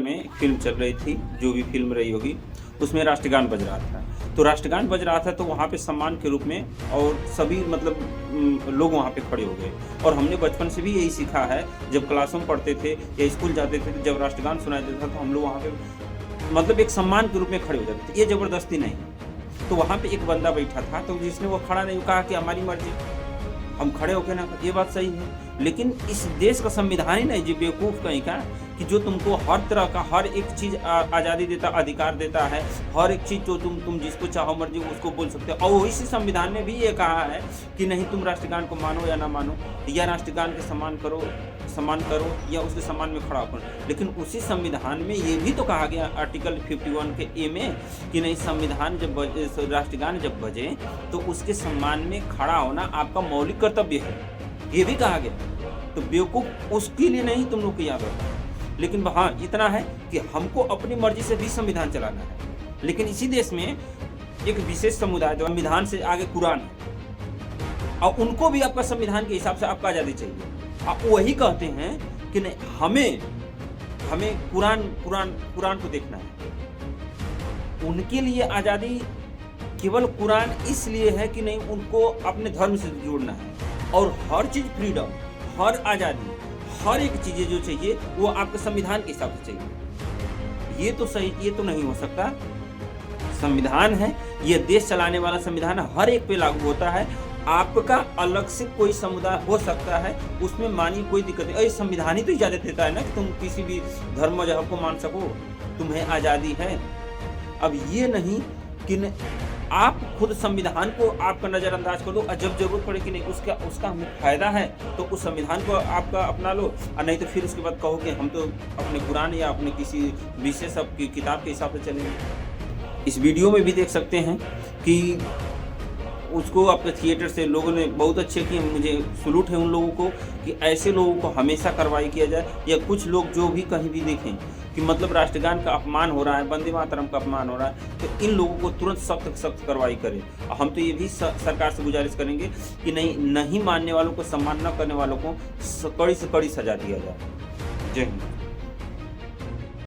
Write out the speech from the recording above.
में फिल्म चल रही थी, जो भी फिल्म रही होगी, उसमें राष्ट्रगान बज रहा था। तो राष्ट्रगान बज रहा था तो वहाँ पे सम्मान के रूप में और सभी मतलब लोग वहाँ पे खड़े हो गए। और हमने बचपन से भी यही सीखा है, जब क्लासों में पढ़ते थे या स्कूल जाते थे, जब राष्ट्रगान सुनाई देता था तो हम लोग वहाँ पे मतलब एक सम्मान के रूप में खड़े हो जाते थे, ये ज़बरदस्ती नहीं। तो वहाँ पे एक बंदा बैठा था, तो जिसने वो खड़ा नहीं, कहा कि हमारी मर्जी, हम खड़े होके ना, ये बात सही है। लेकिन इस देश का संविधान ही नहीं जी बेवकूफ़ कहीं का, कि जो तुमको हर तरह का हर एक चीज़ आज़ादी देता, अधिकार देता है, हर एक चीज़ जो तुम जिसको चाहो मर्जी उसको बोल सकते हो। और इसी संविधान में भी ये कहा है कि नहीं तुम राष्ट्रगान को मानो या ना मानो, या राष्ट्रगान के सम्मान करो या उसके सम्मान में खड़ा हो। लेकिन उसी संविधान में ये भी तो कहा गया आर्टिकल 51 के ए में कि नहीं, संविधान जब राष्ट्रगान जब बजे तो उसके सम्मान में खड़ा होना आपका मौलिक कर्तव्य है, ये भी कहा गया। तो बेवकूफ़ उसके लिए नहीं तुम लोग को याद रखना। लेकिन हाँ इतना है कि हमको अपनी मर्जी से भी संविधान चलाना है। लेकिन इसी देश में एक विशेष समुदाय जो संविधान से आगे कुरान है, और उनको भी आपका संविधान के हिसाब से आपका आज़ादी चाहिए। आप वही कहते हैं कि नहीं हमें कुरान को देखना है। उनके लिए आज़ादी केवल कुरान इसलिए है कि नहीं उनको अपने धर्म से जोड़ना है, और हर चीज़ फ्रीडम, हर आज़ादी, हर एक चीज़ें जो चाहिए वो आपके संविधान के हिसाब से चाहिए। ये तो सही, ये तो नहीं हो सकता। संविधान है, ये देश चलाने वाला संविधान हर एक पे लागू होता है। आपका अलग से कोई समुदाय हो सकता है, उसमें मानिए कोई दिक्कत नहीं, और संविधान ही तो इजाज़त देता है ना कि तुम किसी भी धर्म मजहब को मान सको, तुम्हें आज़ादी है। अब ये नहीं कि आप खुद संविधान को आपका नज़रअंदाज कर दो, और जब जरूरत पड़े कि नहीं उसका हमें फ़ायदा है तो उस संविधान को आपका अपना लो, और नहीं तो फिर उसके बाद कहो कि हम तो अपने कुरान या अपने किसी विशेष की किताब के हिसाब से चलेंगे। इस वीडियो में भी देख सकते हैं कि उसको आपके थिएटर से लोगों ने बहुत अच्छे किए। मुझे सलूट है उन लोगों को कि ऐसे लोगों को हमेशा कार्रवाई किया जाए, या कुछ लोग जो भी कहीं भी देखें कि मतलब राष्ट्रगान का अपमान हो रहा है, वंदे मातरम का अपमान हो रहा है, तो इन लोगों को तुरंत सख्त कार्रवाई करें। हम तो ये भी सरकार से गुजारिश करेंगे कि नहीं मानने वालों को, सम्मान न करने वालों को कड़ी से कड़ी सजा दिया जाए। जय हिंद।